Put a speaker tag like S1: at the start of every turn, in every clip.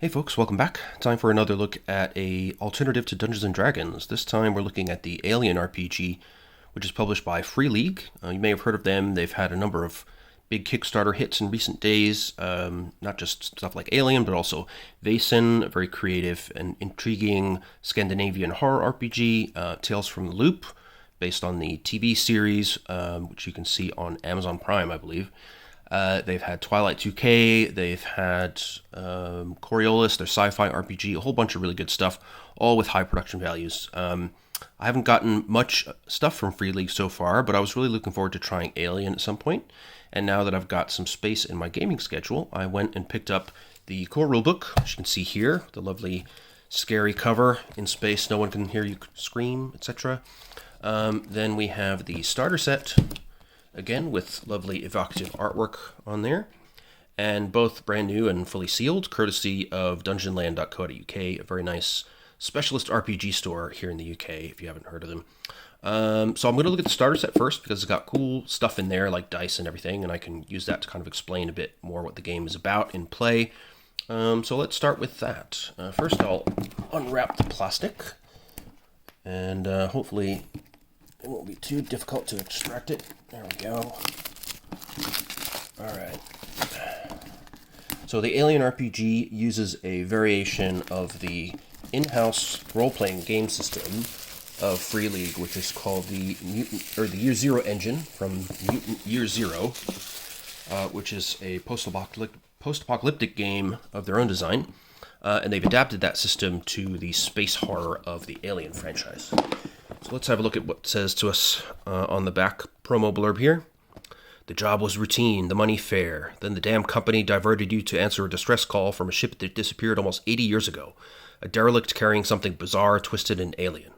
S1: Hey folks, welcome back. Time for another look at a alternative to Dungeons and Dragons. This time we're looking at the Alien RPG, which is published by Free League. You may have heard of them. They've had a number of big Kickstarter hits in recent days. Not just stuff like Alien, but also Vaesen, a very creative and intriguing Scandinavian horror RPG. Tales from the Loop, based on the TV series, which you can see on Amazon Prime, I believe. They've had Twilight 2K, they've had Coriolis, their sci-fi RPG, a whole bunch of really good stuff, all with high production values. I haven't gotten much stuff from Free League so far, but I was really looking forward to trying Alien at some point. And now that I've got some space in my gaming schedule, I went and picked up the core rulebook, which you can see here, the lovely scary cover in space, no one can hear you scream, etc. Then we have the starter set, again with lovely evocative artwork on there, and both brand new and fully sealed, courtesy of dungeonland.co.uk, a very nice specialist RPG store here in the UK, if you haven't heard of them. So I'm going to look at the starter set first, because it's got cool stuff in there, like dice and everything, and I can use that to kind of explain a bit more what the game is about in play. So let's start with that. First I'll unwrap the plastic, and hopefully it won't be too difficult to extract it. There we go. Alright. So the Alien RPG uses a variation of the in-house role-playing game system of Free League, which is called the Year Zero engine from Mutant Year Zero, which is a post-apocalyptic game of their own design. And they've adapted that system to the space horror of the Alien franchise. So let's have a look at what it says to us on the back promo blurb here. The job was routine, the money fair. Then the damn company diverted you to answer a distress call from a ship that disappeared almost 80 years ago. A derelict carrying something bizarre, twisted, and alien.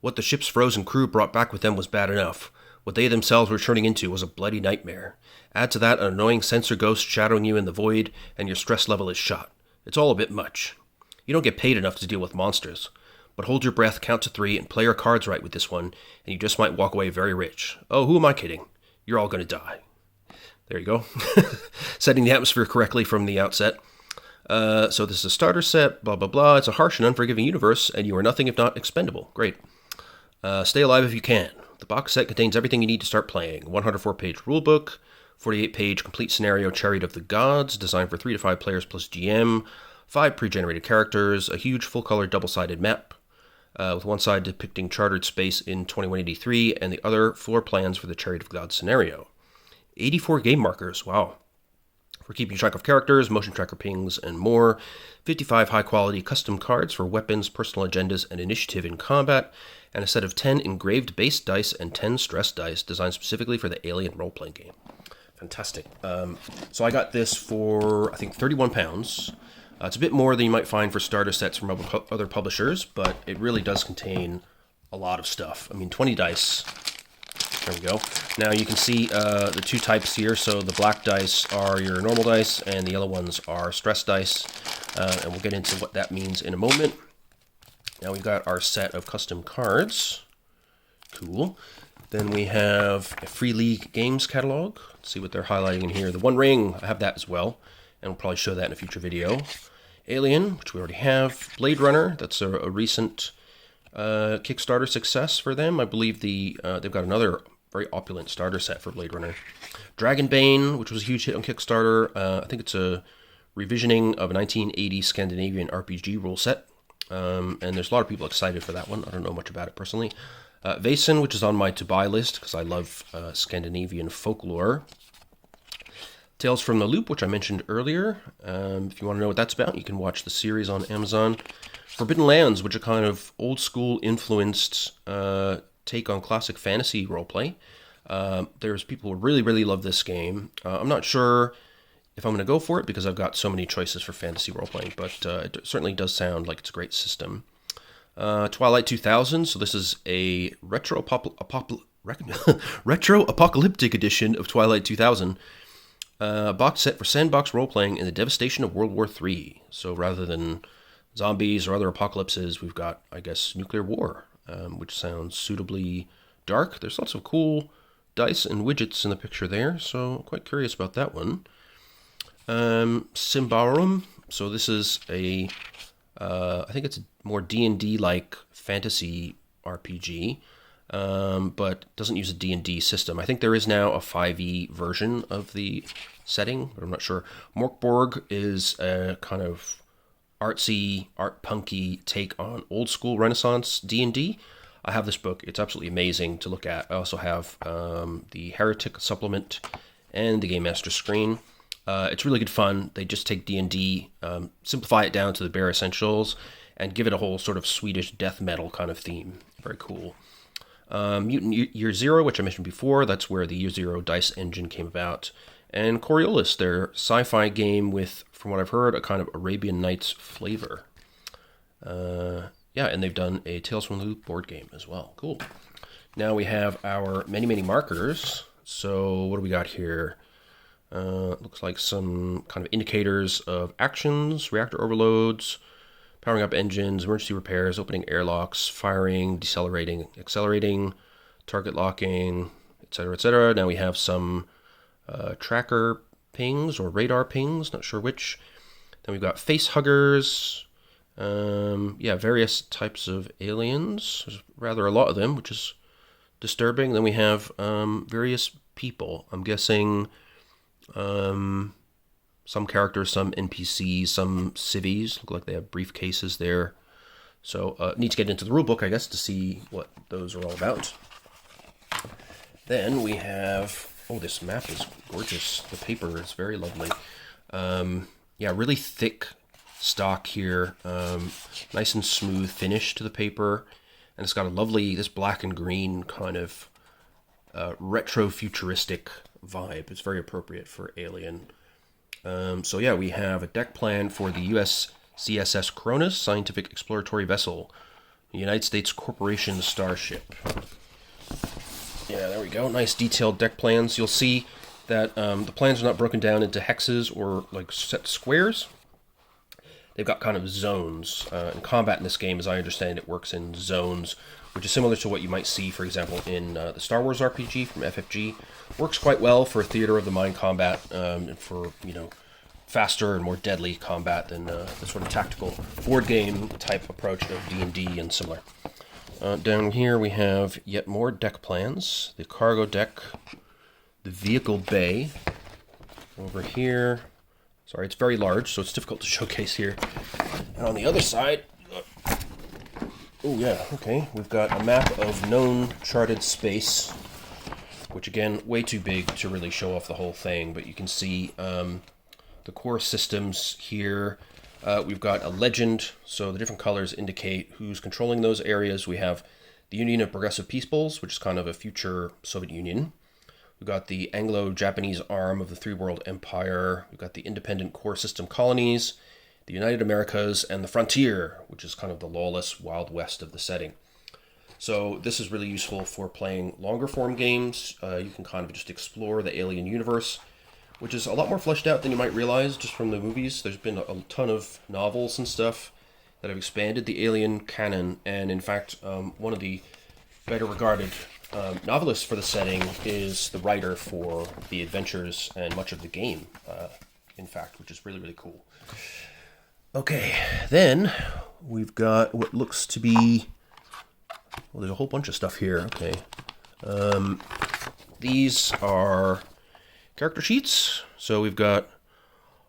S1: What the ship's frozen crew brought back with them was bad enough. What they themselves were turning into was a bloody nightmare. Add to that an annoying sensor ghost shadowing you in the void, and your stress level is shot. It's all a bit much. You don't get paid enough to deal with monsters. But hold your breath, count to 3, and play your cards right with this one, and you just might walk away very rich. Oh, who am I kidding? You're all going to die. There you go. Setting the atmosphere correctly from the outset. So this is a starter set, blah, blah, blah. It's a harsh and unforgiving universe, and you are nothing if not expendable. Great. Stay alive if you can. The box set contains everything you need to start playing. 104-page rulebook, 48-page complete scenario Chariot of the Gods, designed for 3 to 5 players plus GM, 5 pre-generated characters, a huge full-color double-sided map, with one side depicting chartered space in 2183, and the other floor plans for the Chariot of God scenario. 84 game markers, wow. For keeping track of characters, motion tracker pings, and more. 55 high-quality custom cards for weapons, personal agendas, and initiative in combat, and a set of 10 engraved base dice and 10 stress dice designed specifically for the Alien role-playing game. Fantastic. So I got this for, I think, £31. It's a bit more than you might find for starter sets from other publishers, but it really does contain a lot of stuff. I mean, 20 dice. There we go. Now you can see the 2 types here. So the black dice are your normal dice, and the yellow ones are stress dice. And we'll get into what that means in a moment. Now we've got our set of custom cards. Cool. Then we have a Free League Games catalog. Let's see what they're highlighting in here. The One Ring, I have that as well, and we'll probably show that in a future video. Alien, which we already have. Blade Runner, that's a recent Kickstarter success for them. I believe they've got another very opulent starter set for Blade Runner. Dragonbane, which was a huge hit on Kickstarter. I think it's a revisioning of a 1980 Scandinavian RPG rule set. And there's a lot of people excited for that one. I don't know much about it personally. Vaesen, which is on my to-buy list because I love Scandinavian folklore. Tales from the Loop, which I mentioned earlier. If you want to know what that's about, you can watch the series on Amazon. Forbidden Lands, which are kind of old-school influenced take on classic fantasy roleplay. There's people who really, really love this game. I'm not sure if I'm going to go for it because I've got so many choices for fantasy roleplaying, but it certainly does sound like it's a great system. Twilight 2000, so this is a retro-apocalyptic edition of Twilight 2000. Box set for sandbox role-playing in the devastation of World War III. So rather than zombies or other apocalypses, we've got, I guess, nuclear war, which sounds suitably dark. There's lots of cool dice and widgets in the picture there, so quite curious about that one. Symbaroum, So this is I think it's a more D&D-like fantasy RPG, but doesn't use a D&D system. I think there is now a 5e version of the setting, but I'm not sure. Morkborg is a kind of artsy, art-punky take on old-school Renaissance D&D. I have this book. It's absolutely amazing to look at. I also have the Heretic supplement and the Game Master screen. It's really good fun. They just take D&D, simplify it down to the bare essentials, and give it a whole sort of Swedish death metal kind of theme. Very cool. Mutant Year Zero, which I mentioned before, that's where the Year Zero dice engine came about. And Coriolis, their sci-fi game with, from what I've heard, a kind of Arabian Nights flavor. Yeah, and they've done a Tales from the Loop board game as well. Cool. Now we have our many, many markers. So what do we got here? Looks like some kind of indicators of actions, reactor overloads, powering up engines, emergency repairs, opening airlocks, firing, decelerating, accelerating, target locking, etc., etc. Now we have some tracker pings or radar pings, not sure which. Then we've got face huggers. Yeah, various types of aliens. There's rather a lot of them, which is disturbing. Then we have various people. I'm guessing some characters, some NPCs, some civvies. Look like they have briefcases there. So need to get into the rulebook, I guess, to see what those are all about. Then we have... Oh, this map is gorgeous. The paper is very lovely. Yeah, really thick stock here. Nice and smooth finish to the paper. And it's got a lovely, this black and green kind of retro-futuristic vibe. It's very appropriate for Alien. So yeah, we have a deck plan for the USCSS Cronus, Scientific Exploratory Vessel, United States Corporation Starship. Yeah, there we go. Nice detailed deck plans. You'll see that the plans are not broken down into hexes or like set squares. They've got kind of zones. And combat in this game, as I understand it, works in zones, which is similar to what you might see, for example, in the Star Wars RPG from FFG. Works quite well for theater of the mind combat, and for, you know, faster and more deadly combat than the sort of tactical board game type approach of D&D and similar. Down here we have yet more deck plans. The cargo deck, the vehicle bay. Over here, sorry, it's very large, so it's difficult to showcase here. And on the other side, oh yeah, okay, we've got a map of known charted space, which again, way too big to really show off the whole thing, but you can see the core systems here. We've got a legend, so the different colors indicate who's controlling those areas. We have the Union of Progressive Peoples, which is kind of a future Soviet Union. We've got the Anglo-Japanese arm of the Three World Empire. We've got the independent core system colonies, the United Americas, and the frontier, which is kind of the lawless Wild West of the setting. So this is really useful for playing longer form games. You can kind of just explore the alien universe, which is a lot more fleshed out than you might realize just from the movies. There's been a ton of novels and stuff that have expanded the Alien canon, and in fact, one of the better regarded novelists for the setting is the writer for the adventures and much of the game, in fact, which is really, really cool. Okay, then we've got what looks to be... Well, there's a whole bunch of stuff here. Okay. These are character sheets. So we've got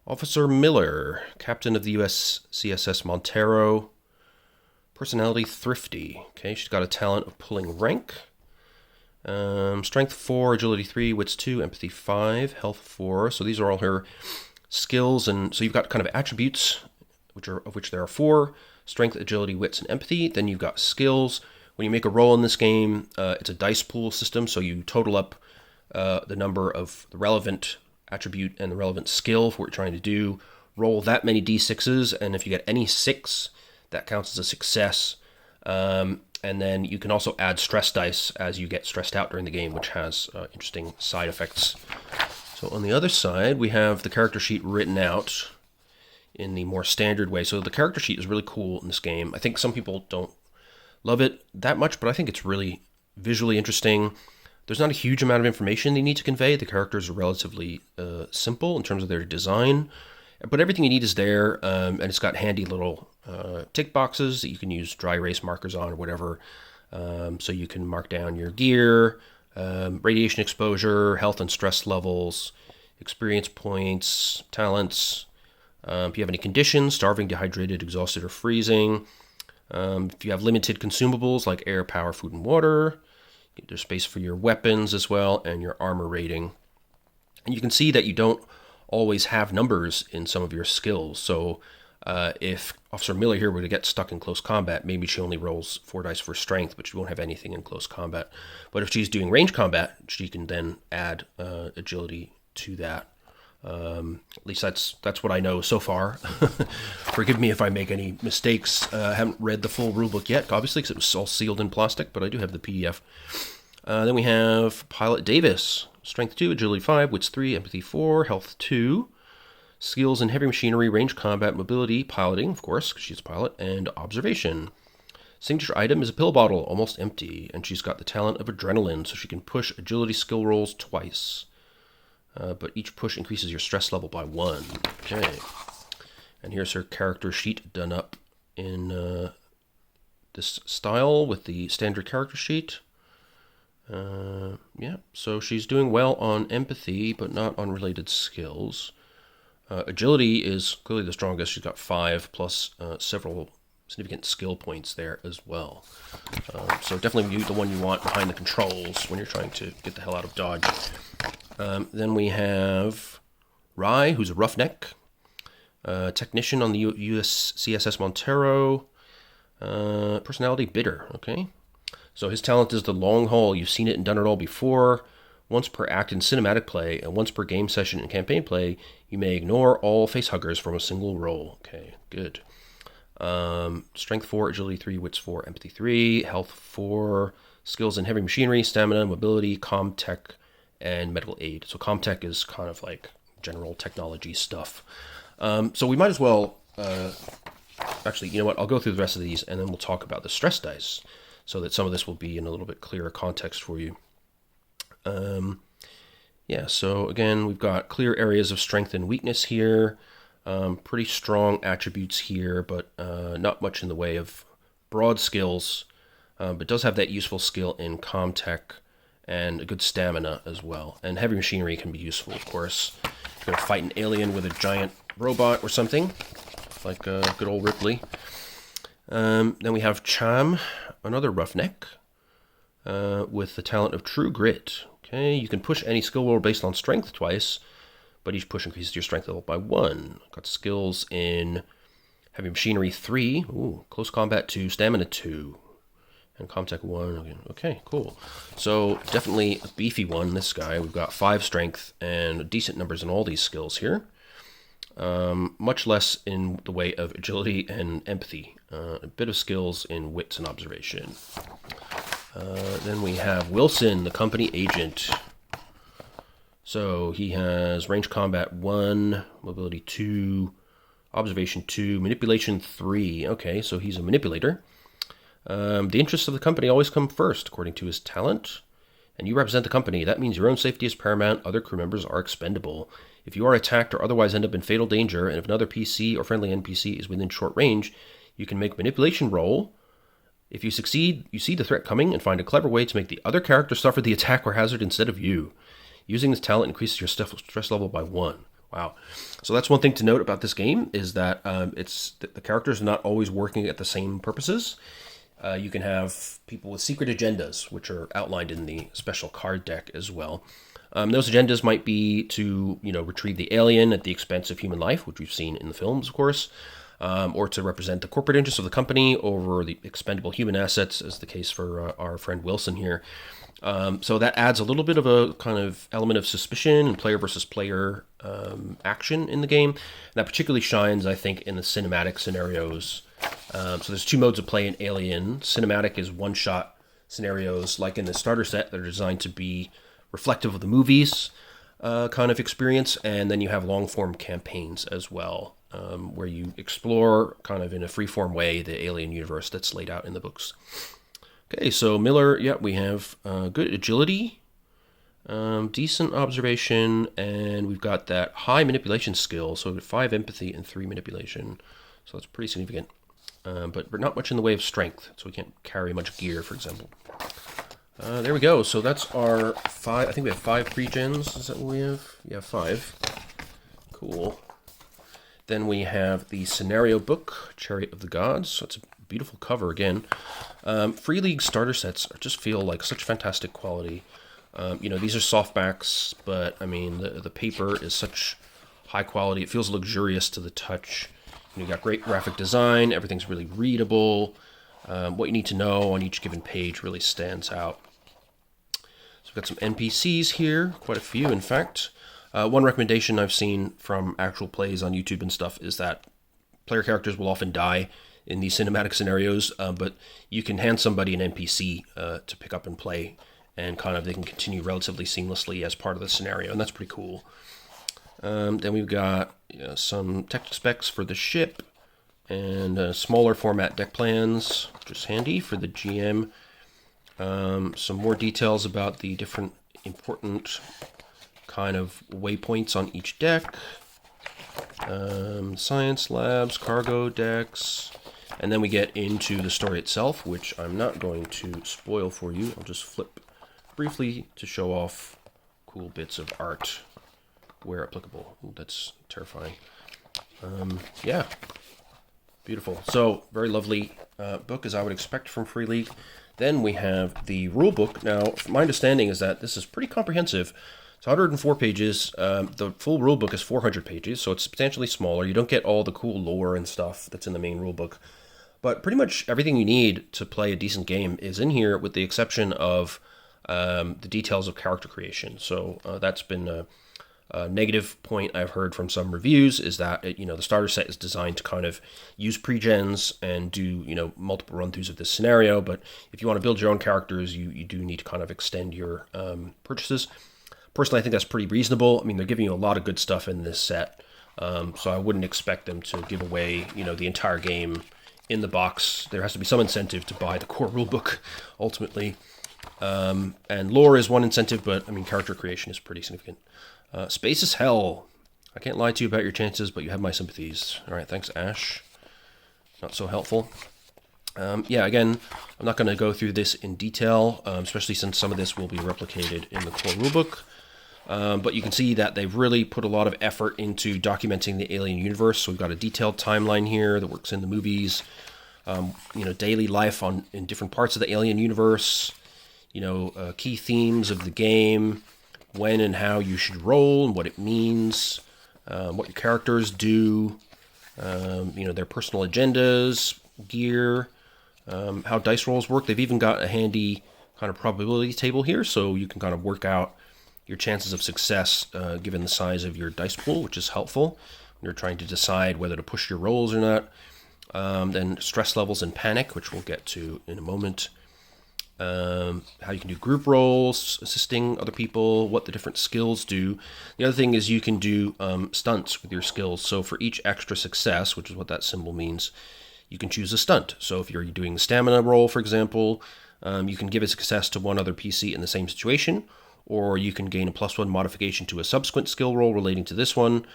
S1: Officer Miller, Captain of the USCSS Montero. Personality thrifty. Okay, she's got a talent of pulling rank. Strength 4, Agility 3, Wits 2, Empathy 5, Health 4. So these are all her skills, and so you've got kind of attributes, of which there are 4: Strength, Agility, Wits, and Empathy. Then you've got skills. When you make a roll in this game, it's a dice pool system, so you total up the number of the relevant attribute and the relevant skill for what you're trying to do. Roll that many d6s, and if you get any 6, that counts as a success. And then you can also add stress dice as you get stressed out during the game, which has interesting side effects. So on the other side, we have the character sheet written out in the more standard way. So the character sheet is really cool in this game. I think some people don't love it that much, but I think it's really visually interesting. There's not a huge amount of information they need to convey. The characters are relatively simple in terms of their design. But everything you need is there, and it's got handy little tick boxes that you can use dry erase markers on or whatever. So you can mark down your gear, radiation exposure, health and stress levels, experience points, talents. If you have any conditions, starving, dehydrated, exhausted, or freezing. If you have limited consumables like air, power, food, and water. There's space for your weapons as well and your armor rating. And you can see that you don't always have numbers in some of your skills. So if Officer Miller here were to get stuck in close combat, maybe she only rolls 4 dice for strength, but she won't have anything in close combat. But if she's doing range combat, she can then add agility to that. At least that's what I know so far. Forgive me if I make any mistakes. I haven't read the full rulebook yet, obviously, because it was all sealed in plastic, but I do have the PDF. Then we have Pilot Davis. Strength 2, Agility 5, Wits 3, Empathy 4, Health 2. Skills in heavy machinery, range combat, mobility, piloting, of course, because she's a pilot, and observation. Signature item is a pill bottle, almost empty, and she's got the talent of adrenaline, so she can push agility skill rolls twice. But each push increases your stress level by 1. Okay. And here's her character sheet done up in this style with the standard character sheet. Yeah, so she's doing well on empathy, but not on related skills. Agility is clearly the strongest. She's got 5 plus several significant skill points there as well. So definitely the one you want behind the controls when you're trying to get the hell out of Dodge. Then we have Rye, who's a roughneck. Technician on the USCSS Montero. Personality bitter, okay. So his talent is the long haul. You've seen it and done it all before. Once per act in cinematic play and once per game session in campaign play, you may ignore all facehuggers from a single roll. Okay, good. Strength 4, Agility 3, Wits 4, Empathy 3, Health 4, Skills in heavy machinery, Stamina, Mobility, Comtech, and Medical aid. So Comtech is kind of like general technology stuff. So we might as well... actually, you know what? I'll go through the rest of these and then we'll talk about the stress dice, so that some of this will be in a little bit clearer context for you. Yeah, so again, we've got clear areas of strength and weakness here. Pretty strong attributes here, but not much in the way of broad skills. But does have that useful skill in Comtech and a good stamina as well. And heavy machinery can be useful, of course. You're going to fight an alien with a giant robot or something, like good old Ripley. Then we have Cham, another roughneck, with the talent of True Grit. Okay, you can push any skill roll based on strength twice, but each push increases your strength level by 1. Got skills in heavy machinery 3, close combat 2, stamina 2, and Comtech 1. Okay, cool. So definitely a beefy one, this guy. We've got 5 strength and decent numbers in all these skills here. Much less in the way of agility and empathy. A bit of skills in wits and observation. Then we have Wilson, the company agent. So he has range combat 1, mobility 2, observation 2, manipulation 3. Okay, so he's a manipulator. The interests of the company always come first, according to his talent. And you represent the company. That means your own safety is paramount. Other crew members are expendable. If you are attacked or otherwise end up in fatal danger, and if another PC or friendly NPC is within short range, you can make a manipulation roll. If you succeed, you see the threat coming and find a clever way to make the other character suffer the attack or hazard instead of you. Using this talent increases your stress level by 1. Wow. So that's one thing to note about this game, is that the characters are not always working at the same purposes. You can have people with secret agendas, which are outlined in the special card deck as well. Those agendas might be to, retrieve the alien at the expense of human life, which we've seen in the films, of course, or to represent the corporate interests of the company over the expendable human assets, as the case for our friend Wilson here. So that adds a little bit of a kind of element of suspicion and player versus player action in the game. And that particularly shines, I think, in the cinematic scenarios. So there's 2 modes of play in Alien. Cinematic is one-shot scenarios, like in the starter set, that are designed to be reflective of the movies kind of experience. And then you have long-form campaigns as well, where you explore kind of in a free-form way the Alien universe that's laid out in the books. Okay, so Miller, we have good agility, Decent observation, and we've got that high manipulation skill, so 5 empathy and 3 manipulation, so that's pretty significant. But not much in the way of strength, so we can't carry much gear, for example. There we go, so that's our 5, I think we have 5 pre-gens, is that what we have? Yeah, 5. Cool. Then we have the scenario book, Chariot of the Gods, so it's a beautiful cover again. Free League starter sets just feel like such fantastic quality. These are softbacks, but I mean, the paper is such high quality. It feels luxurious to the touch. You got great graphic design. Everything's really readable. What you need to know on each given page really stands out. So we've got some NPCs here, quite a few, in fact. One recommendation I've seen from actual plays on YouTube and stuff is that player characters will often die in these cinematic scenarios, but you can hand somebody an NPC to pick up and play, and kind of they can continue relatively seamlessly as part of the scenario, and that's pretty cool. Then we've got some tech specs for the ship, and smaller format deck plans, which is handy for the GM. Some more details about the different important kind of waypoints on each deck. Science labs, cargo decks, and then we get into the story itself, which I'm not going to spoil for you. I'll just flip briefly to show off cool bits of art where applicable. Ooh, that's terrifying. Yeah, beautiful. So, very lovely book, as I would expect from Free League. Then we have the rulebook. Now, my understanding is that this is pretty comprehensive. It's 104 pages. The full rulebook is 400 pages, so it's substantially smaller. You don't get all the cool lore and stuff that's in the main rulebook. But pretty much everything you need to play a decent game is in here, with the exception of the details of character creation. So that's been a negative point I've heard from some reviews, is that the starter set is designed to kind of use pre-gens and do multiple run-throughs of this scenario. But if you want to build your own characters, you do need to kind of extend your purchases. Personally, I think that's pretty reasonable. I mean, they're giving you a lot of good stuff in this set, so I wouldn't expect them to give away the entire game in the box. There has to be some incentive to buy the core rulebook ultimately. And lore is one incentive, but I mean, character creation is pretty significant. Space is hell. I can't lie to you about your chances, but you have my sympathies. All right, thanks, Ash. Not so helpful. Again, I'm not going to go through this in detail, especially since some of this will be replicated in the core rulebook. But you can see that they've really put a lot of effort into documenting the Alien universe. So we've got a detailed timeline here that works in the movies. Daily life in different parts of the Alien universe. Key themes of the game, when and how you should roll, and what it means, what your characters do, their personal agendas, gear, how dice rolls work. They've even got a handy kind of probability table here, so you can kind of work out your chances of success given the size of your dice pool, which is helpful when you're trying to decide whether to push your rolls or not. Then stress levels and panic, which we'll get to in a moment. How you can do group roles, assisting other people, what the different skills do. The other thing is you can do stunts with your skills. So for each extra success, which is what that symbol means, you can choose a stunt. So if you're doing a stamina roll, for example, you can give a success to one other PC in the same situation, or you can gain a +1 modification to a subsequent skill roll relating to this one.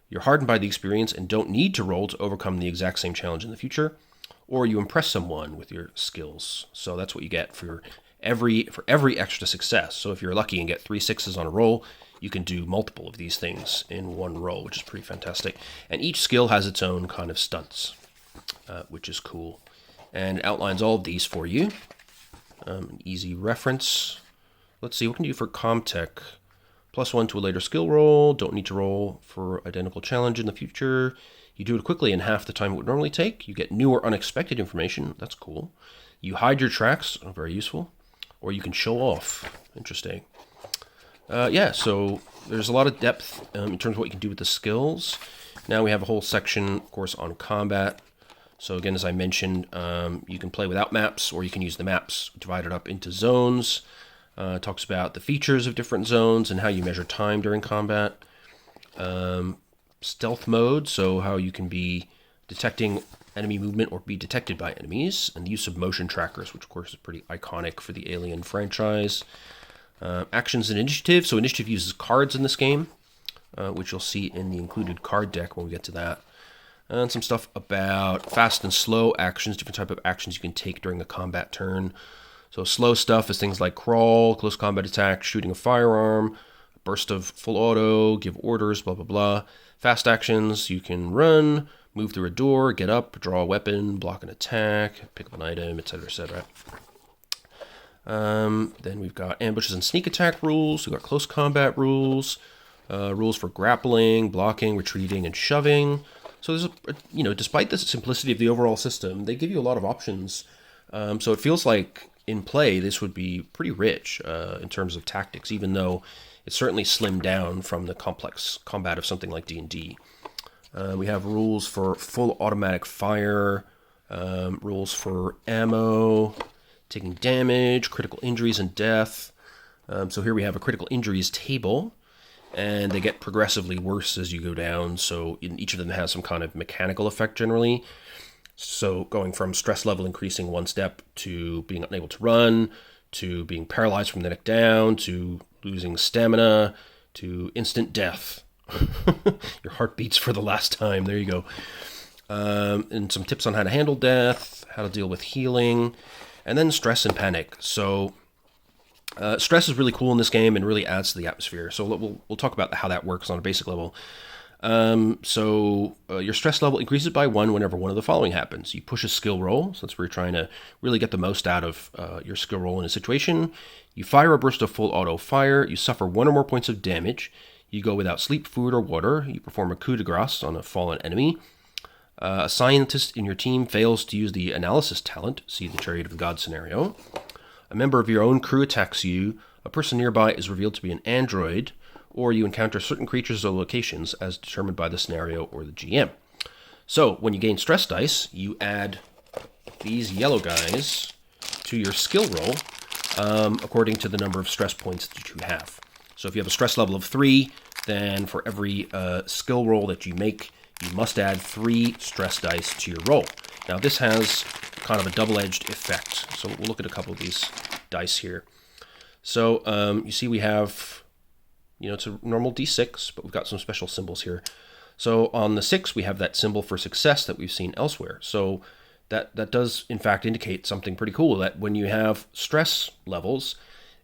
S1: You're hardened by the experience and don't need to roll to overcome the exact same challenge in the future, or you impress someone with your skills. So that's what you get for every extra success. So if you're lucky and get 3 6s on a roll, you can do multiple of these things in one roll, which is pretty fantastic. And each skill has its own kind of stunts, which is cool. And it outlines all of these for you. Easy reference. Let's see, what can you do for Comtech? +1 to a later skill roll. Don't need to roll for identical challenge in the future. You do it quickly in half the time it would normally take. You get new or unexpected information. That's cool. You hide your tracks. Oh, very useful. Or you can show off. Interesting. So there's a lot of depth in terms of what you can do with the skills. Now we have a whole section, of course, on combat. So again, as I mentioned, you can play without maps, or you can use the maps divided up into zones. Talks about the features of different zones and how you measure time during combat. Stealth mode, so how you can be detecting enemy movement or be detected by enemies, and the use of motion trackers, which of course is pretty iconic for the Alien franchise. Actions and initiative. So initiative uses cards in this game, which you'll see in the included card deck when we get to that. And some stuff about fast and slow actions, different type of actions you can take during a combat turn. So slow stuff is things like crawl, close combat attack, shooting a firearm, burst of full auto, give orders, blah, blah, blah. Fast actions, you can run, move through a door, get up, draw a weapon, block an attack, pick up an item, etc., etc. Then we've got ambushes and sneak attack rules. We've got close combat rules, rules for grappling, blocking, retreating, and shoving. So there's despite the simplicity of the overall system, they give you a lot of options. So it feels like in play this would be pretty rich in terms of tactics, even though it's certainly slimmed down from the complex combat of something like D&D. We have rules for full automatic fire, rules for ammo, taking damage, critical injuries, and death. So here we have a critical injuries table, and they get progressively worse as you go down. So each of them has some kind of mechanical effect generally. So going from stress level increasing one step to being unable to run, to being paralyzed from the neck down, to losing stamina, to instant death. Your heart beats for the last time. There you go. And some tips on how to handle death, how to deal with healing, and then stress and panic. So stress is really cool in this game and really adds to the atmosphere. So we'll talk about how that works on a basic level. Your stress level increases by 1 whenever one of the following happens. You push a skill roll, so that's where you're trying to really get the most out of your skill roll in a situation. You fire a burst of full auto fire. You suffer 1 or more points of damage. You go without sleep, food, or water. You perform a coup de grace on a fallen enemy. A scientist in your team fails to use the analysis talent, see the Chariot of the Gods scenario. A member of your own crew attacks you. A person nearby is revealed to be an android, or you encounter certain creatures or locations as determined by the scenario or the GM. So, when you gain stress dice, you add these yellow guys to your skill roll according to the number of stress points that you have. So if you have a stress level of 3, then for every skill roll that you make, you must add 3 stress dice to your roll. Now this has kind of a double-edged effect. So we'll look at a couple of these dice here. So you see we have, it's a normal D6, but we've got some special symbols here. So on the 6, we have that symbol for success that we've seen elsewhere. So that does, in fact, indicate something pretty cool, that when you have stress levels,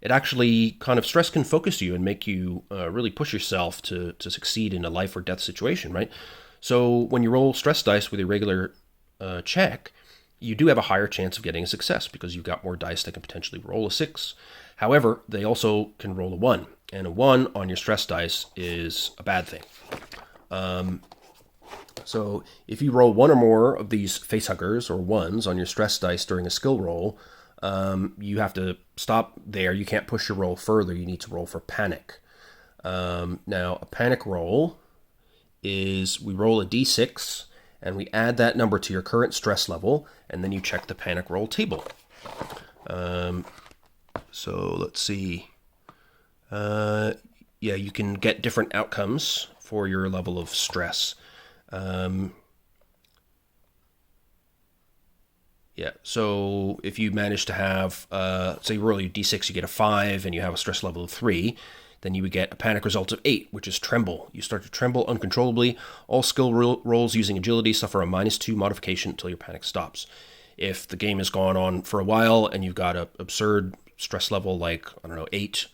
S1: it actually kind of stress can focus you and make you really push yourself to succeed in a life or death situation, right? So when you roll stress dice with a regular check, you do have a higher chance of getting a success because you've got more dice that can potentially roll a 6. However, they also can roll a 1, and a 1 on your stress dice is a bad thing. So if you roll 1 or more of these facehuggers or 1s on your stress dice during a skill roll, you have to stop there. You can't push your roll further. You need to roll for panic. Now, a panic roll is we roll a d6 and we add that number to your current stress level, and then you check the panic roll table. So let's see. You can get different outcomes for your level of stress. So if you manage to have, say you roll your d6, you get a 5, and you have a stress level of 3, then you would get a panic result of 8, which is tremble. You start to tremble uncontrollably. All skill rolls using agility suffer a -2 modification until your panic stops. If the game has gone on for a while and you've got an absurd stress level like, 8,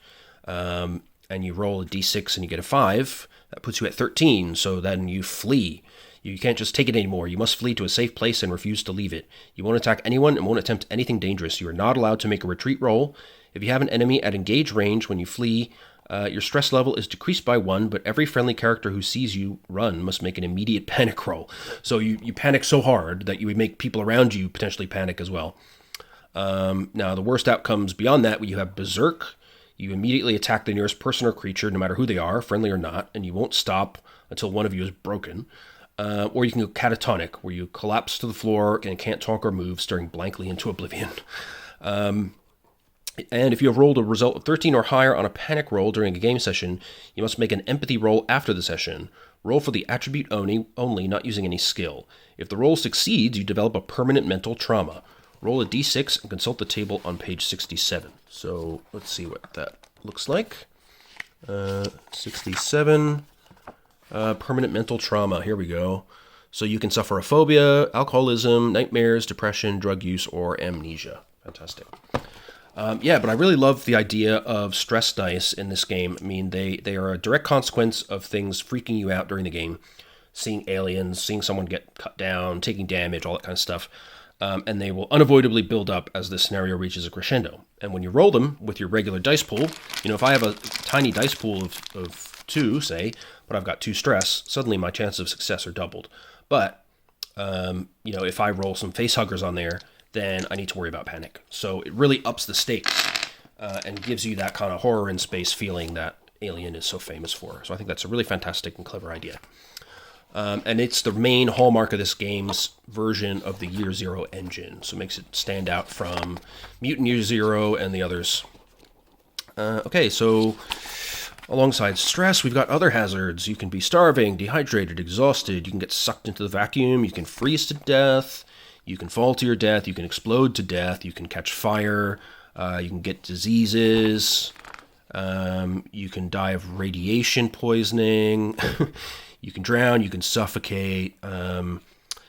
S1: and you roll a d6 and you get a 5, that puts you at 13, so then you flee. You can't just take it anymore. You must flee to a safe place and refuse to leave it. You won't attack anyone and won't attempt anything dangerous. You are not allowed to make a retreat roll. If you have an enemy at engage range when you flee, your stress level is decreased by 1, but every friendly character who sees you run must make an immediate panic roll. So you panic so hard that you would make people around you potentially panic as well. Now, the worst outcomes beyond that, you have berserk. You immediately attack the nearest person or creature, no matter who they are, friendly or not, and you won't stop until one of you is broken. Or you can go catatonic, where you collapse to the floor and can't talk or move, staring blankly into oblivion. And if you have rolled a result of 13 or higher on a panic roll during a game session, you must make an empathy roll after the session. Roll for the attribute only, not using any skill. If the roll succeeds, you develop a permanent mental trauma. Roll a d6 and consult the table on page 67. So let's see what that looks like. 67. Permanent mental trauma. Here we go. So you can suffer a phobia, alcoholism, nightmares, depression, drug use, or amnesia. Fantastic. Yeah, but I really love the idea of stress dice in this game. I mean, they are a direct consequence of things freaking you out during the game. Seeing aliens, seeing someone get cut down, taking damage, all that kind of stuff. And they will unavoidably build up as the scenario reaches a crescendo. And when you roll them with your regular dice pool, if I have a tiny dice pool of 2, say, but I've got 2 stress, suddenly my chances of success are doubled. But, if I roll some facehuggers on there, then I need to worry about panic. So it really ups the stakes and gives you that kind of horror in space feeling that Alien is so famous for. So I think that's a really fantastic and clever idea. And it's the main hallmark of this game's version of the Year Zero engine. So it makes it stand out from Mutant Year Zero and the others. Okay, so alongside stress, we've got other hazards. You can be starving, dehydrated, exhausted. You can get sucked into the vacuum. You can freeze to death. You can fall to your death. You can explode to death. You can catch fire. You can get diseases. You can die of radiation poisoning. You can drown, you can suffocate. Then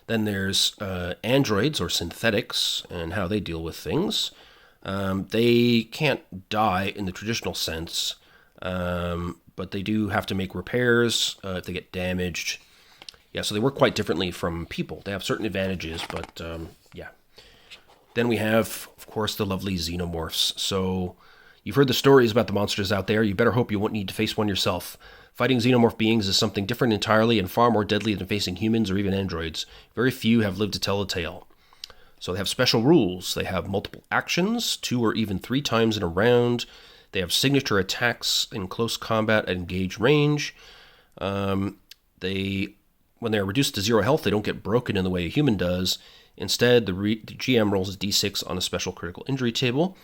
S1: there's androids or synthetics and how they deal with things. They can't die in the traditional sense, but they do have to make repairs if they get damaged. Yeah, so they work quite differently from people. They have certain advantages, but yeah. Then we have, of course, the lovely xenomorphs. So you've heard the stories about the monsters out there. You better hope you won't need to face one yourself. Fighting xenomorph beings is something different entirely and far more deadly than facing humans or even androids. Very few have lived to tell the tale. So they have special rules. They have multiple actions, 2 or even 3 times in a round. They have signature attacks in close combat at engaged range. When they're reduced to 0 health, they don't get broken in the way a human does. Instead, the GM rolls a d6 on a special critical injury table.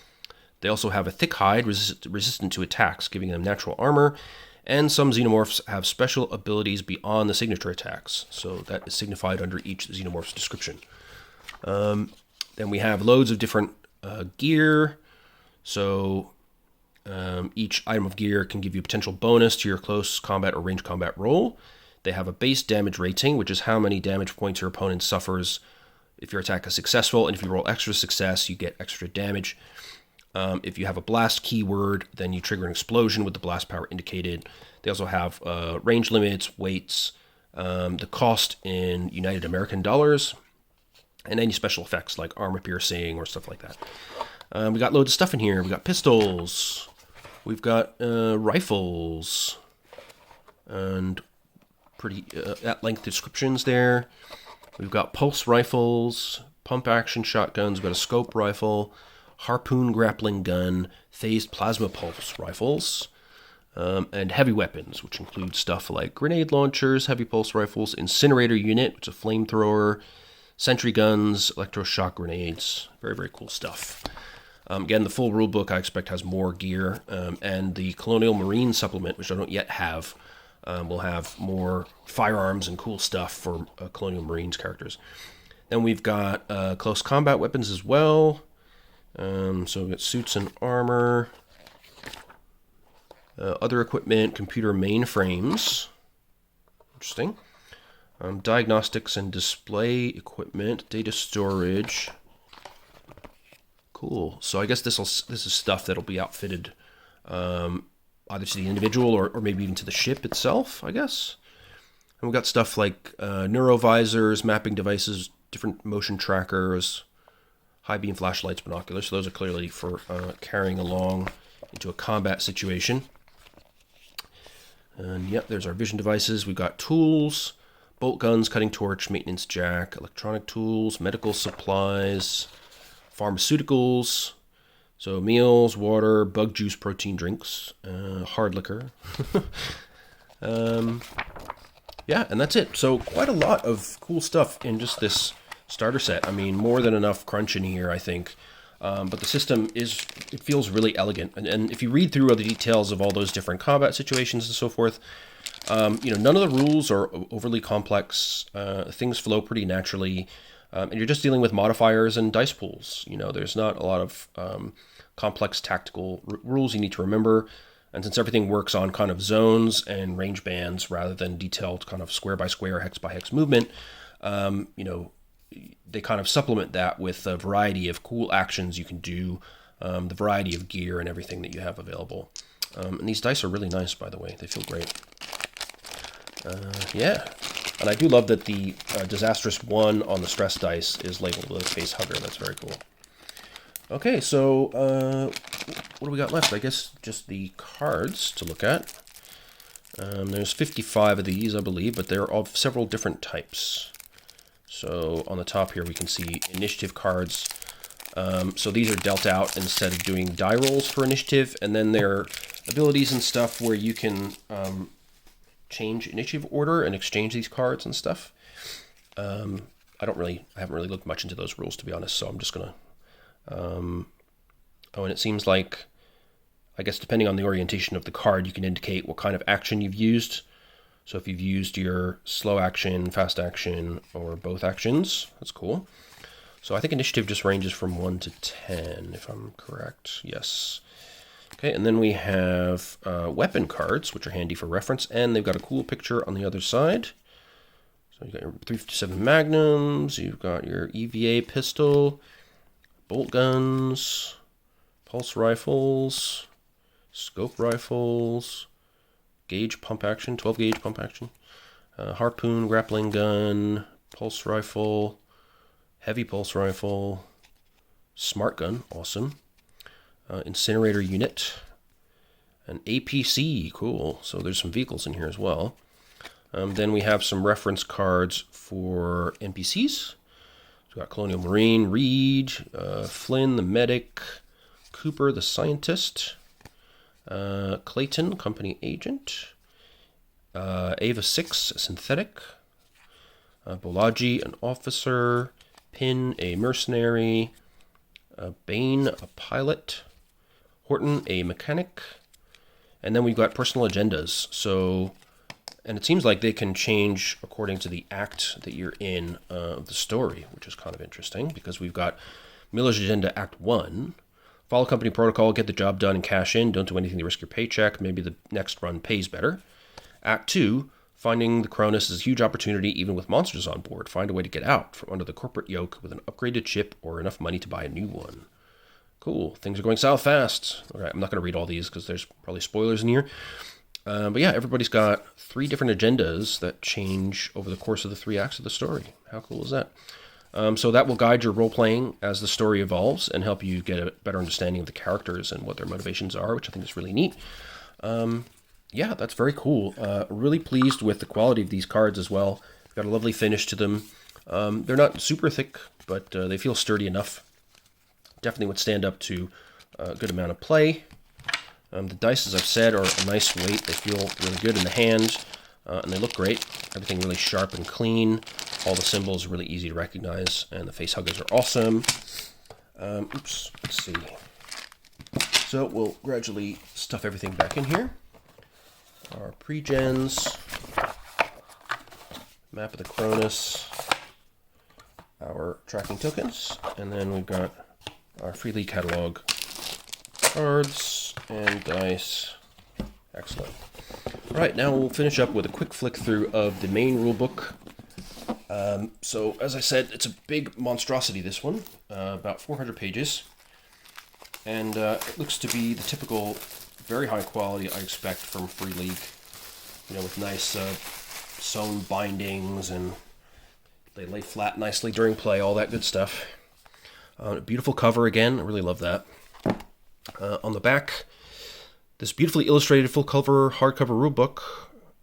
S1: They also have a thick hide resistant to attacks, giving them natural armor. And some xenomorphs have special abilities beyond the signature attacks. So that is signified under each xenomorph's description. Then we have loads of different gear. So each item of gear can give you a potential bonus to your close combat or range combat roll. They have a base damage rating, which is how many damage points your opponent suffers if your attack is successful. And if you roll extra success, you get extra damage. If you have a blast keyword, then you trigger an explosion with the blast power indicated. They also have range limits, weights, the cost in United American dollars, and any special effects like armor piercing or stuff like that. We got loads of stuff in here. We got pistols. We've got rifles. And pretty at-length descriptions there. We've got pulse rifles, pump-action shotguns. We've got a scope rifle, harpoon grappling gun, phased plasma pulse rifles, and heavy weapons, which include stuff like grenade launchers, heavy pulse rifles, incinerator unit, which is a flamethrower, sentry guns, electroshock grenades. Very, very cool stuff. Again, the full rulebook I expect has more gear, and the Colonial Marine supplement, which I don't yet have, will have more firearms and cool stuff for Colonial Marines characters. Then we've got close combat weapons as well. So we've got suits and armor, other equipment, computer mainframes. Interesting. Diagnostics and display equipment, data storage. Cool. So I guess this is stuff that'll be outfitted either to the individual or maybe even to the ship itself, I guess. And we've got stuff like neurovisors, mapping devices, different motion trackers, high beam flashlights, binoculars. So those are clearly for carrying along into a combat situation. And yep, there's our vision devices. We've got tools, bolt guns, cutting torch, maintenance jack, electronic tools, medical supplies, pharmaceuticals. So meals, water, bug juice, protein drinks, hard liquor. Yeah, and that's it. So quite a lot of cool stuff in just this starter set. I mean, more than enough crunch in here, I think. But the system it feels really elegant. And if you read through all the details of all those different combat situations and so forth, none of the rules are overly complex. Things flow pretty naturally. And you're just dealing with modifiers and dice pools. There's not a lot of complex tactical rules you need to remember. And since everything works on kind of zones and range bands rather than detailed kind of square by square, hex by hex movement, they kind of supplement that with a variety of cool actions you can do, the variety of gear and everything that you have available. And these dice are really nice, by the way. They feel great. Yeah. And I do love that the Disastrous 1 on the stress dice is labeled with a face hugger. That's very cool. Okay, so what do we got left? I guess just the cards to look at. There's 55 of these, I believe, but they're of several different types. So on the top here, we can see initiative cards. So these are dealt out instead of doing die rolls for initiative, and then there are abilities and stuff where you can change initiative order and exchange these cards and stuff. I haven't really looked much into those rules, to be honest, so I'm just gonna and it seems like, I guess depending on the orientation of the card, you can indicate what kind of action you've used. So if you've used your slow action, fast action, or both actions, that's cool. So I think initiative just ranges from 1 to 10, if I'm correct. Yes. Okay, and then we have weapon cards, which are handy for reference, and they've got a cool picture on the other side. So you've got your 357 Magnums, you've got your EVA pistol, bolt guns, pulse rifles, scope rifles, gauge pump action, 12 gauge pump action, harpoon, grappling gun, pulse rifle, heavy pulse rifle, smart gun, awesome, incinerator unit, an APC, cool. So there's some vehicles in here as well. Then we have some reference cards for NPCs. So we've got Colonial Marine, Reed, Flynn, the medic, Cooper, the scientist, Clayton, company agent, Ava 6, a synthetic, Bolaji, an officer, Pin, a mercenary, Bane, a pilot, Horton, a mechanic, and then we've got personal agendas. So, and it seems like they can change according to the act that you're in of the story, which is kind of interesting, because we've got Miller's Agenda Act 1, follow company protocol, get the job done and cash in, don't do anything to risk your paycheck, maybe the next run pays better. Act 2, finding the Cronus is a huge opportunity even with monsters on board. Find a way to get out from under the corporate yoke with an upgraded chip or enough money to buy a new one. Cool. Things are going south fast. All right, I'm not going to read all these because there's probably spoilers in here. But yeah, everybody's got 3 different agendas that change over the course of the 3 acts of the story. How cool is that? So that will guide your role-playing as the story evolves and help you get a better understanding of the characters and what their motivations are, which I think is really neat. Yeah, that's very cool. Really pleased with the quality of these cards as well. Got a lovely finish to them. They're not super thick, but they feel sturdy enough. Definitely would stand up to a good amount of play. The dice, as I've said, are a nice weight. They feel really good in the hand, and they look great. Everything really sharp and clean. All the symbols are really easy to recognize, and the face huggers are awesome. Let's see. So we'll gradually stuff everything back in here. Our pre-gens, map of the Cronus, our tracking tokens, and then we've got our Free League catalog cards and dice. Excellent. All right, now we'll finish up with a quick flick through of the main rulebook. So, as I said, it's a big monstrosity, this one, about 400 pages, and it looks to be the typical very high quality I expect from Free League, with nice sewn bindings, and they lay flat nicely during play, all that good stuff. Beautiful cover again, I really love that. On the back, this beautifully illustrated full-cover hardcover rulebook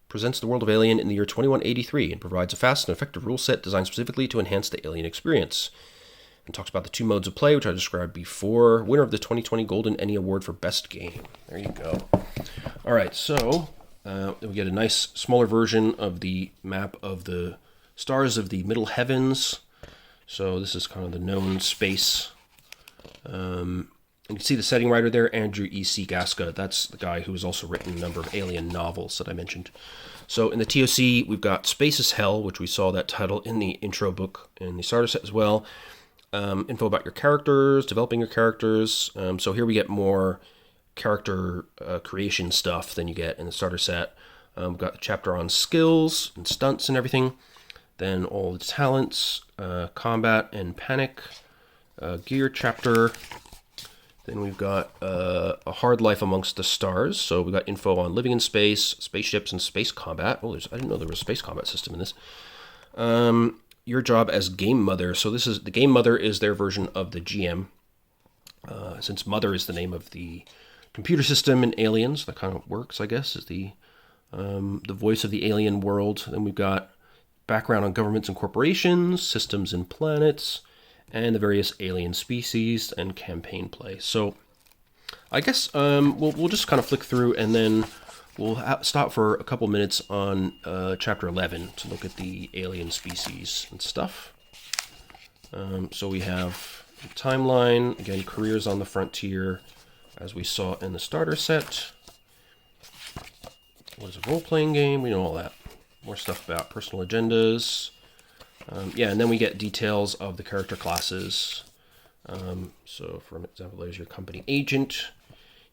S1: presents the world of Alien in the year 2183 and provides a fast and effective rule set designed specifically to enhance the Alien experience. And talks about the 2 modes of play, which I described before. Winner of the 2020 Golden Ennie Award for Best Game. There you go. All right, so we get a nice smaller version of the map of the stars of the Middle Heavens. So this is kind of the known space. And you can see the setting writer there, Andrew E.C. Gaska. That's the guy who has also written a number of Alien novels that I mentioned. So in the TOC, we've got Space is Hell, which we saw that title in the intro book in the starter set as well. Info about your characters, developing your characters. So here we get more character creation stuff than you get in the starter set. We've got the chapter on skills and stunts and everything. Then all the talents, combat and panic, gear chapter. Then we've got a hard life amongst the stars. So we've got info on living in space, spaceships, and space combat. Oh, I didn't know there was a space combat system in this. Your job as Game Mother. So this is the Game Mother is their version of the GM. Since Mother is the name of the computer system in Aliens, that kind of works, I guess, is the voice of the alien world. Then we've got background on governments and corporations, systems and planets, and the various alien species and campaign play. So I guess we'll just kind of flick through, and then we'll stop for a couple minutes on Chapter 11 to look at the alien species and stuff. So we have the timeline, again, careers on the frontier, as we saw in the starter set. What is a role-playing game? We know all that. More stuff about personal agendas. Yeah, and then we get details of the character classes. So, for example, there's your company agent,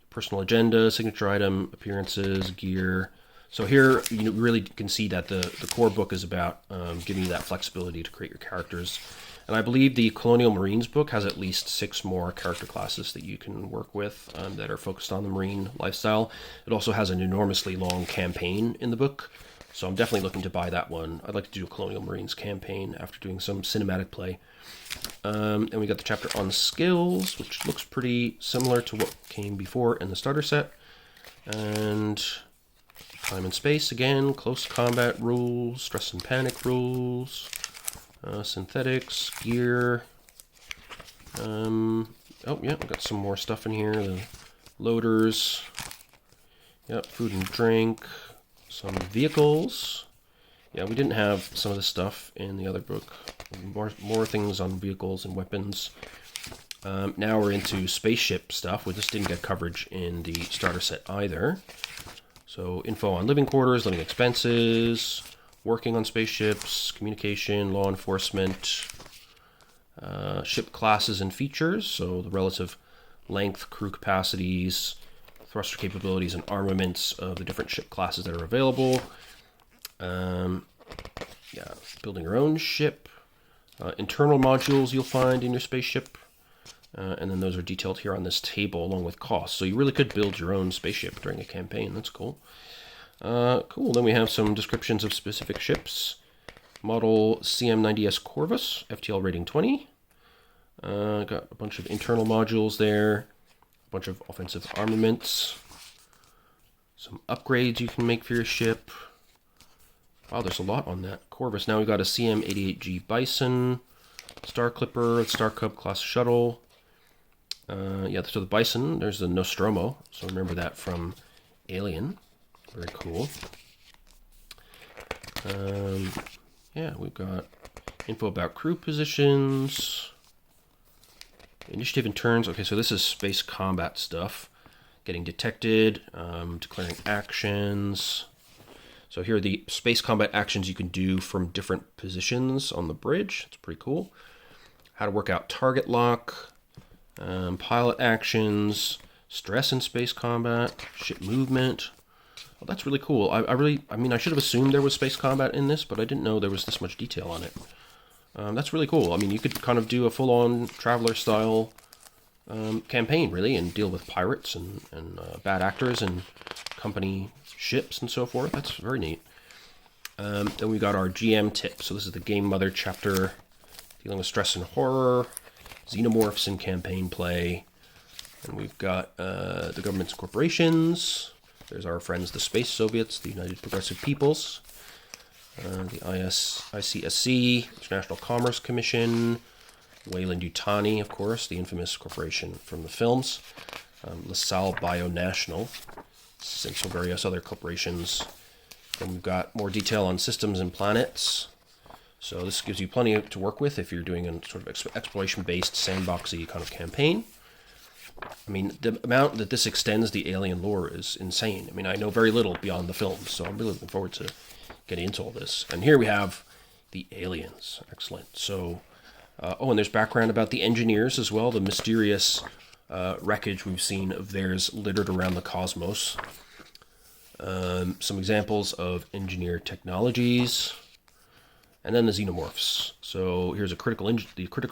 S1: personal agenda, signature item, appearances, gear. So here you really can see that the core book is about giving you that flexibility to create your characters. And I believe the Colonial Marines book has at least 6 more character classes that you can work with that are focused on the Marine lifestyle. It also has an enormously long campaign in the book, so I'm definitely looking to buy that one. I'd like to do a Colonial Marines campaign after doing some cinematic play. And we got the chapter on skills, which looks pretty similar to what came before in the starter set. And time and space again, close combat rules, stress and panic rules. Synthetics, gear. Oh, yeah, we've got some more stuff in here. The loaders. Yep, food and drink. Some vehicles. Yeah, we didn't have some of this stuff in the other book. More things on vehicles and weapons. Now we're into spaceship stuff. We just didn't get coverage in the starter set either. So info on living quarters, living expenses, working on spaceships, communication, law enforcement, ship classes and features, so the relative length, crew capacities, thruster capabilities, and armaments of the different ship classes that are available. Yeah, building your own ship, internal modules you'll find in your spaceship, and then those are detailed here on this table along with costs. So you really could build your own spaceship during a campaign. That's cool. Cool, then we have some descriptions of specific ships. Model CM90S Corvus, FTL rating 20. Got a bunch of internal modules there, a bunch of offensive armaments, some upgrades you can make for your ship. Wow, there's a lot on that Corvus. Now we've got a CM88G Bison, Star Clipper, Star Cub class shuttle. Yeah, so the Bison, there's the Nostromo, so remember that from Alien. Very cool. Yeah, we've got info about crew positions, initiative and turns. Okay, so this is space combat stuff. Getting detected, declaring actions. So here are the space combat actions you can do from different positions on the bridge. It's pretty cool. How to work out target lock, pilot actions, stress in space combat, ship movement. Well, that's really cool. I mean, I should have assumed there was space combat in this, but I didn't know there was this much detail on it. That's really cool. I mean, you could kind of do a full-on Traveler-style campaign, really, and deal with pirates and bad actors and company ships and so forth. That's very neat. Then we got our GM tip. So this is the Game Mother chapter, dealing with stress and horror, xenomorphs and campaign play. And we've got the governments and corporations. There's our friends, the Space Soviets, the United Progressive Peoples, the ICSC, International Commerce Commission, Weyland-Yutani, of course, the infamous corporation from the films, LaSalle Bionational, and so various other corporations. Then we've got more detail on systems and planets. So this gives you plenty to work with if you're doing a sort of exploration-based, sandboxy kind of campaign. I mean, the amount that this extends the Alien lore is insane. I mean, I know very little beyond the films, so I'm really looking forward to getting into all this. And here we have the aliens. Excellent. So, and there's background about the engineers as well, the mysterious wreckage we've seen of theirs littered around the cosmos. Some examples of engineered technologies. And then the xenomorphs. So here's the critical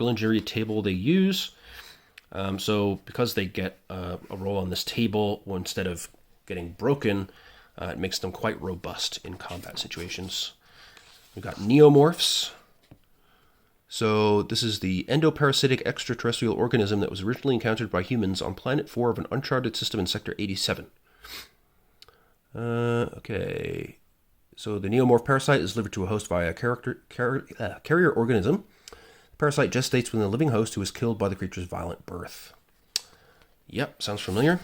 S1: engineering table they use. So because they get a roll on this table, well, instead of getting broken, it makes them quite robust in combat situations. We've got neomorphs. So this is the endoparasitic extraterrestrial organism that was originally encountered by humans on Planet 4 of an uncharted system in Sector 87. Okay. So the neomorph parasite is delivered to a host via a carrier organism. Parasite gestates within the living host who is killed by the creature's violent birth. Yep, sounds familiar.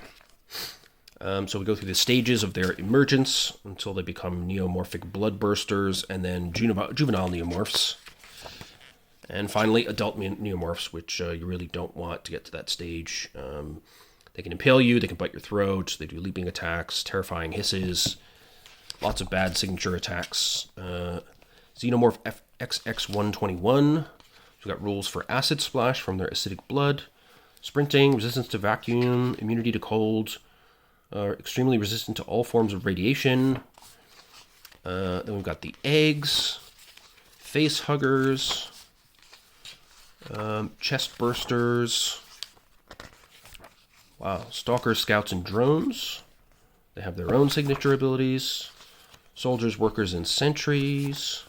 S1: So we go through the stages of their emergence until they become neomorphic bloodbursters and then juvenile neomorphs. And finally, adult neomorphs, which you really don't want to get to that stage. They can impale you, they can bite your throat, they do leaping attacks, terrifying hisses, lots of bad signature attacks. Xenomorph XX121. We've got rules for acid splash from their acidic blood, sprinting, resistance to vacuum, immunity to cold, extremely resistant to all forms of radiation. Then we've got the eggs, face huggers, chest bursters. Wow, stalkers, scouts, and drones. They have their own signature abilities. Soldiers, workers, and sentries.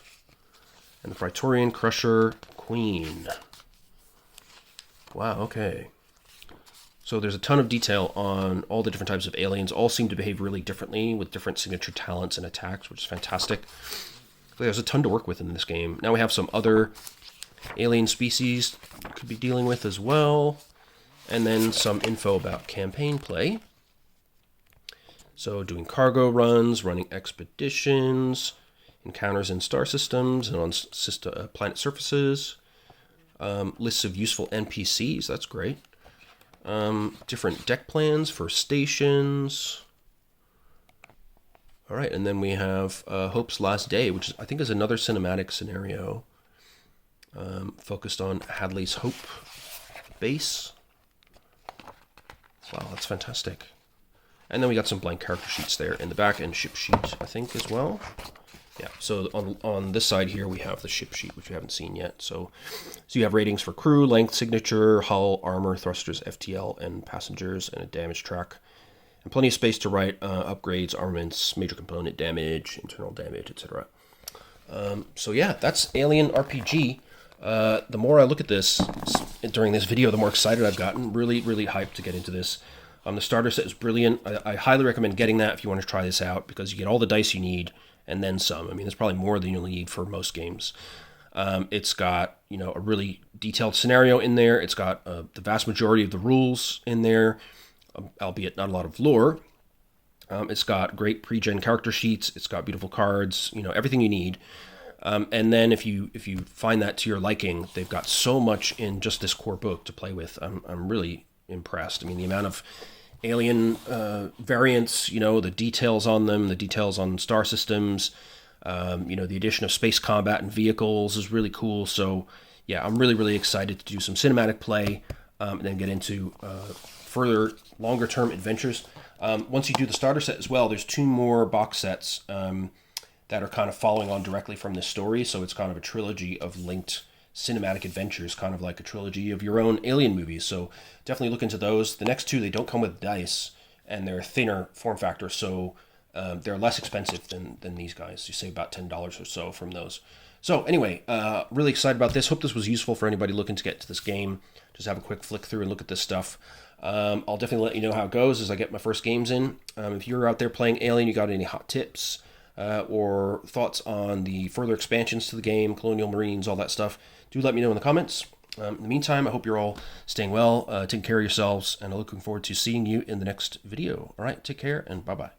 S1: And the Praetorian Crusher Queen. Wow, okay. So there's a ton of detail on all the different types of aliens. All seem to behave really differently with different signature talents and attacks, which is fantastic. So there's a ton to work with in this game. Now we have some other alien species we could be dealing with as well. And then some info about campaign play. So doing cargo runs, running expeditions, encounters in star systems and on planet surfaces, lists of useful NPCs, that's great. Different deck plans for stations. All right, and then we have Hope's Last Day, which I think is another cinematic scenario focused on Hadley's Hope base. Wow, that's fantastic. And then we got some blank character sheets there in the back and ship sheet, I think, as well. Yeah, so on this side here, we have the ship sheet, which we haven't seen yet. So you have ratings for crew, length, signature, hull, armor, thrusters, FTL, and passengers, and a damage track. And plenty of space to write upgrades, armaments, major component damage, internal damage, etc. So yeah, that's Alien RPG. The more I look at this during this video, the more excited I've gotten. Really, really hyped to get into this. The starter set is brilliant. I highly recommend getting that if you want to try this out, because you get all the dice you need and then some. I mean, there's probably more than you'll need for most games. It's got, a really detailed scenario in there. It's got the vast majority of the rules in there, albeit not a lot of lore. It's got great pre-gen character sheets. It's got beautiful cards, everything you need. And then if you find that to your liking, they've got so much in just this core book to play with. I'm really impressed. I mean, the amount of alien variants, the details on them, the details on star systems, the addition of space combat and vehicles is really cool. So yeah, I'm really, really excited to do some cinematic play and then get into further longer term adventures. Once you do the starter set as well, there's 2 more box sets that are kind of following on directly from this story. So it's kind of a trilogy of linked cinematic adventures, kind of like a trilogy of your own Alien movies. So definitely look into those. The next 2, they don't come with dice, and they're thinner form factor, so they're less expensive than these guys. You save about $10 or so from those. So anyway, really excited about this. Hope this was useful for anybody looking to get to this game. Just have a quick flick through and look at this stuff. I'll definitely let you know how it goes as I get my first games in. If you're out there playing Alien, you got any hot tips or thoughts on the further expansions to the game, Colonial Marines, all that stuff, do let me know in the comments. In the meantime, I hope you're all staying well, taking care of yourselves, and I'm looking forward to seeing you in the next video. All right, take care, and bye-bye.